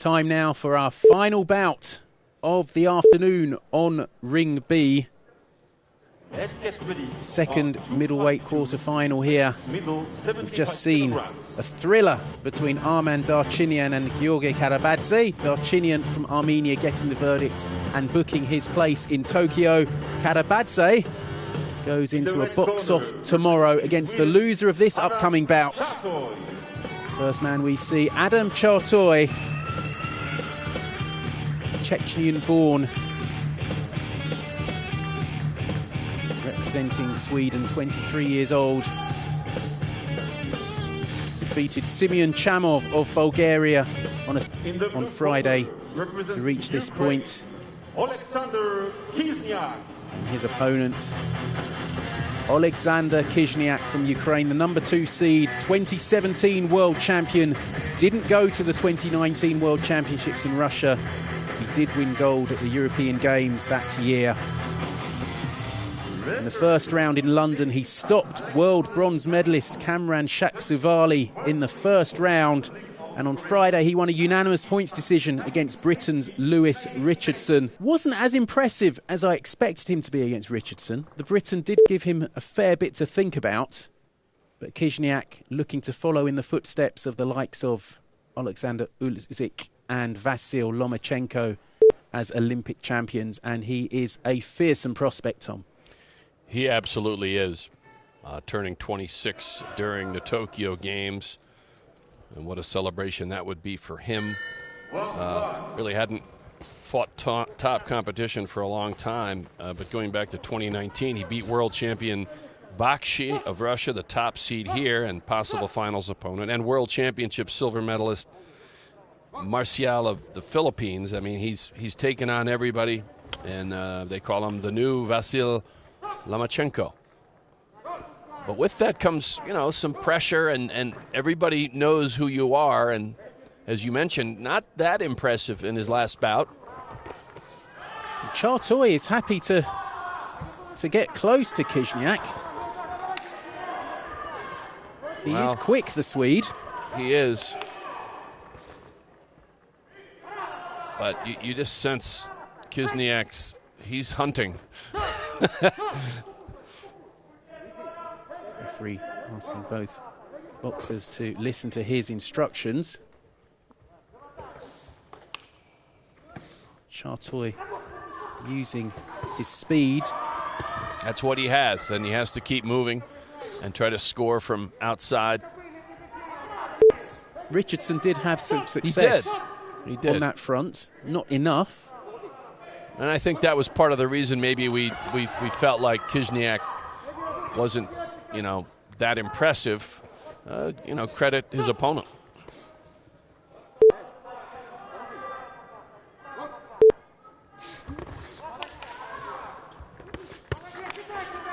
Time now for our final bout of the afternoon on Ring B. Second middleweight quarter-final here. We've just seen a thriller between Arman Darchinyan and Giorgi Karabadze. Darchinyan from Armenia getting the verdict and booking his place in Tokyo. Karabadze goes into a box-off tomorrow against the loser of this upcoming bout. First man we see, Adam Chartoi, Chechenian-born, representing Sweden, 23 years old. Defeated Simeon Chamov of Bulgaria on Friday to reach this point. Oleksandr Khyzhniak. And his opponent, Oleksandr Khyzhniak from Ukraine, the number 2 seed, 2017 world champion. Didn't go to the 2019 World Championships in Russia. He did win gold at the European Games that year. In the first round in London, he stopped world bronze medalist Kamran Shaksuvali in the first round. And on Friday, he won a unanimous points decision against Britain's Lewis Richardson. Wasn't as impressive as I expected him to be against Richardson. The Briton did give him a fair bit to think about. But Khyzhniak looking to follow in the footsteps of the likes of Alexander Usyk and Vasyl Lomachenko as Olympic champions. And he is a fearsome prospect, Tom. He absolutely is. Turning 26 during the Tokyo Games. And what a celebration that would be for him. Really hadn't fought top competition for a long time. But going back to 2019, he beat world champion Bakshi of Russia, the top seed here and possible finals opponent, and world championship silver medalist Marcial of the Philippines. I mean, he's taken on everybody, and they call him the new Vasyl Lomachenko. But with that comes, you know, some pressure, and everybody knows who you are. And as you mentioned, not that impressive in his last bout. Chartoi is happy to get close to Khyzhniak. He is quick, the Swede. He is. But you just sense Khyzhniak's, he's hunting. Referee asking both boxers to listen to his instructions. Chartoi using his speed. That's what he has, and he has to keep moving and try to score from outside. Richardson did have some success he did. On that front. Not enough. And I think that was part of the reason maybe we felt like Khyzhniak wasn't, you know, that impressive. You know, credit his opponent.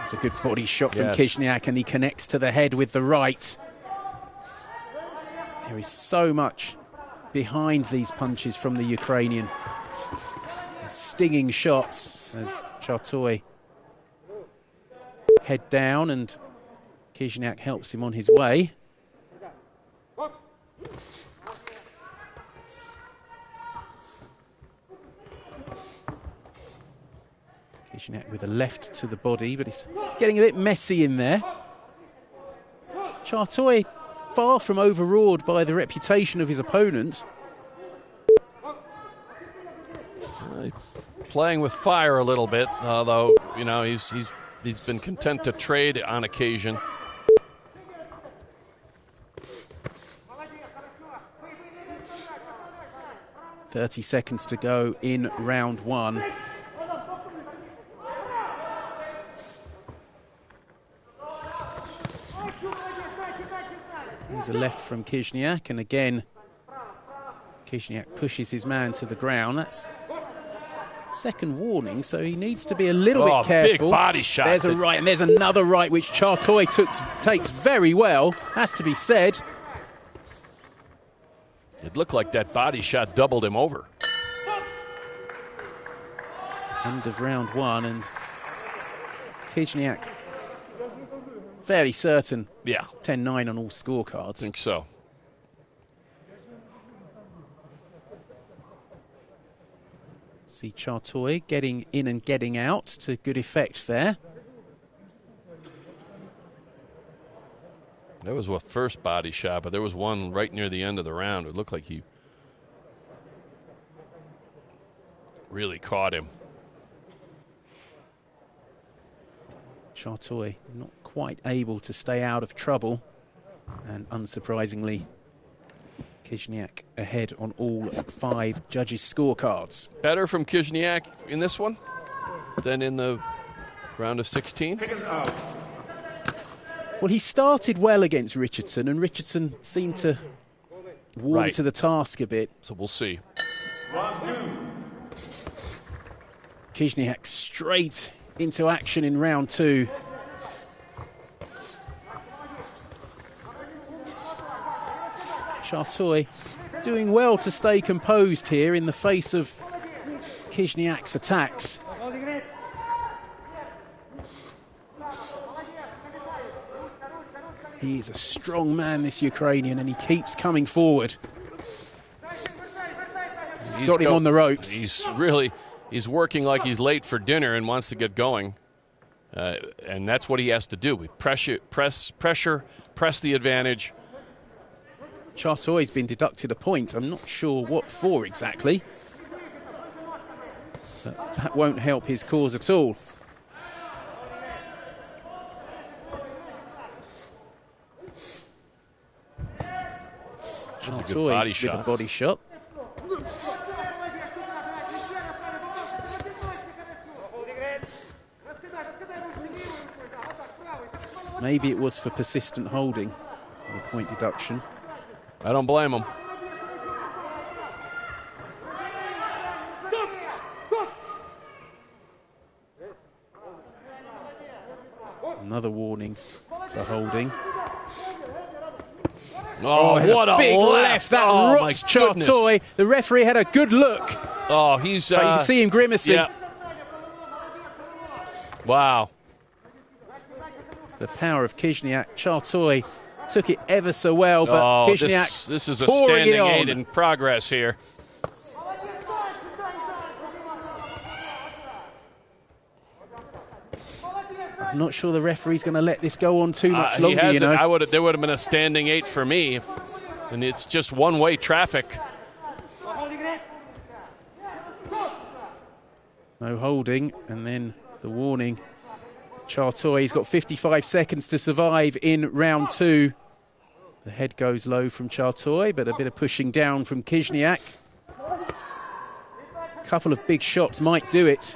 It's a good body shot from Khyzhniak, and he connects to the head with the right. There is so much behind these punches from the Ukrainian. Stinging shots as Chartoi head down, and Khyzhniak helps him on his way. Khyzhniak with a left to the body, but it's getting a bit messy in there. Chartoi far from overawed by the reputation of his opponent. Playing with fire a little bit, although, you know, he's been content to trade on occasion. .30 seconds to go in round one. There's a left from Khyzhniak, and again, Khyzhniak pushes his man to the ground. That's second warning, so he needs to be a little bit careful. Big body shot. There's a right, and there's another right, which Chartoi takes very well, has to be said. It looked like that body shot doubled him over. End of round one, and Khyzhniak fairly certain. Yeah. 10-9 on all scorecards. I think so. See Chartoi getting in and getting out to good effect there. There was a first body shot, but there was one right near the end of the round. It looked like he really caught him. Chartoi not quite able to stay out of trouble. And unsurprisingly, Khyzhniak ahead on all 5 judges' scorecards. Better from Khyzhniak in this one than in the round of 16? Well, he started well against Richardson, and Richardson seemed to warm to the task a bit. So we'll see. Khyzhniak straight into action in round 2. Chartoi doing well to stay composed here in the face of Khyzhniak's attacks. He is a strong man, this Ukrainian, and he keeps coming forward. He's got him on the ropes. He's working like he's late for dinner and wants to get going. And that's what he has to do. Press the advantage. Chartoi's been deducted a point. I'm not sure what for exactly. But that won't help his cause at all. Chartoi with a body shot. Maybe it was for persistent holding, the point deduction. I don't blame him. Another warning for holding. Oh, what a big left. That rocked Chartoi. The referee had a good look. Oh, he's... but you can see him grimacing. Yeah. Wow. It's the power of Khyzhniak. Chartoi took it ever so well, but Khyzhniak this is a standing 8 in progress here. I'm not sure the referee's going to let this go on too much longer. You know? There would have been a standing 8 for me, and it's just one-way traffic. No holding, and then the warning. Chartoi's got 55 seconds to survive in round 2. The head goes low from Chartoi, but a bit of pushing down from Khyzhniak. A couple of big shots might do it.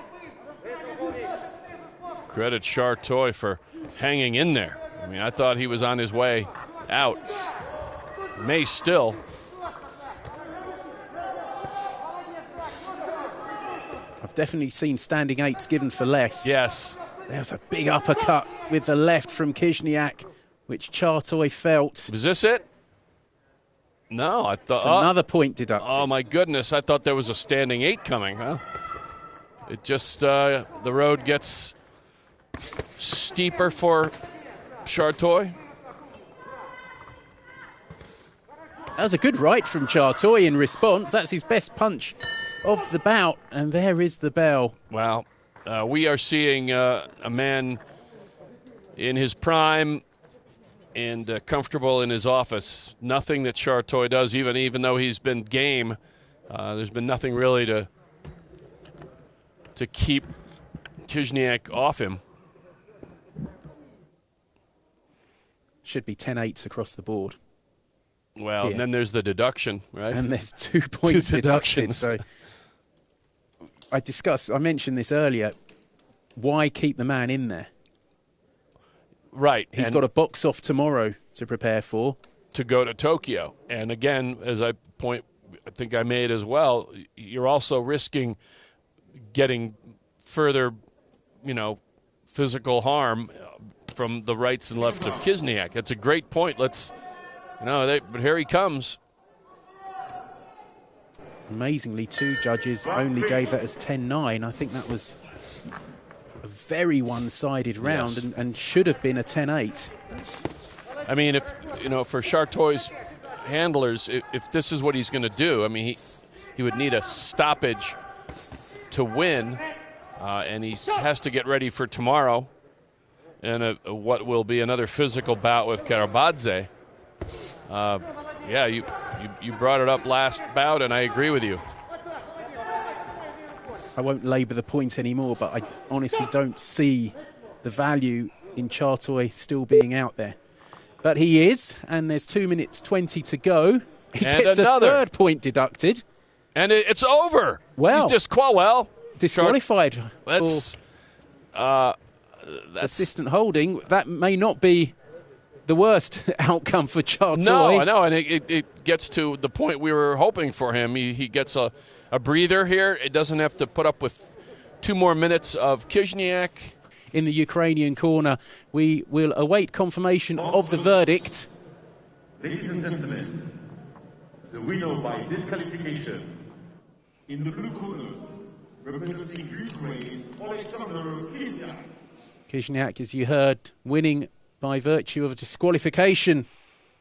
Credit Chartoi for hanging in there. I mean, I thought he was on his way out. May still. I've definitely seen standing 8s given for less. Yes. There's a big uppercut with the left from Khyzhniak, which Chartoi felt. Was this it? No, I thought... It's another point deducted. Oh, my goodness. I thought there was a standing 8 coming, huh? It just, the road gets steeper for Chartoi. That was a good right from Chartoi in response. That's his best punch of the bout, and there is the bell. Wow. We are seeing a man in his prime and comfortable in his office. Nothing that Chartoi does, even though he's been game, there's been nothing really to keep Khyzhniak off him. Should be 10-8s across the board. Well, and then there's the deduction, right? And there's 2 points deducted. So I mentioned this earlier. Why keep the man in there? Right. He's got a box off tomorrow to prepare for. To go to Tokyo. And again, as I think I made as well, you're also risking getting further, physical harm from the rights and left of Khyzhniak. It's a great point. But here he comes. Amazingly, 2 judges only gave that as 10-9. I think that was a very one-sided round. Yes. and should have been a 10-8. I mean, if for Chartoi's handlers, if this is what he's going to do, I mean, he would need a stoppage to win, and he has to get ready for tomorrow and what will be another physical bout with Karabadze. Yeah, you brought it up last bout, and I agree with you. I won't labour the point anymore, but I honestly don't see the value in Chartoi still being out there. But he is, and there's 2 minutes 20 to go. He gets another. A third point deducted. And it's over. Well, he's disqualified. That's assistant holding. That may not be the worst outcome for Chartoi. No, I know, and it gets to the point we were hoping for him. He gets a breather here. It doesn't have to put up with 2 more minutes of Khizhniak. In the Ukrainian corner, we will await confirmation of the verdict. Ladies and gentlemen, the winner by disqualification in the blue corner, representing Ukraine, Oleksandr Khyzhniak. Khyzhniak, as you heard, winning by virtue of a disqualification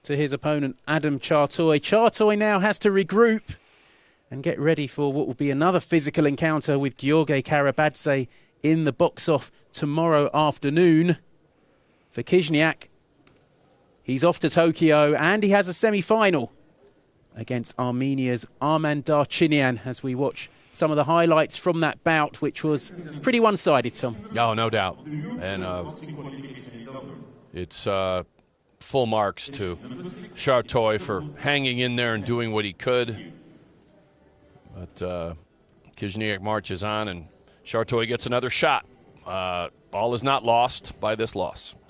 to his opponent, Adam Chartoi. Chartoi now has to regroup and get ready for what will be another physical encounter with Giorgi Karabadze in the box-off tomorrow afternoon. For Khizhniak, he's off to Tokyo, and he has a semi-final against Armenia's Arman Darchinyan, as we watch some of the highlights from that bout, which was pretty one-sided, Tom. Oh, no doubt. And it's full marks to Chartoi for hanging in there and doing what he could. But Khizhniak marches on, and Chartoi gets another shot. All is not lost by this loss.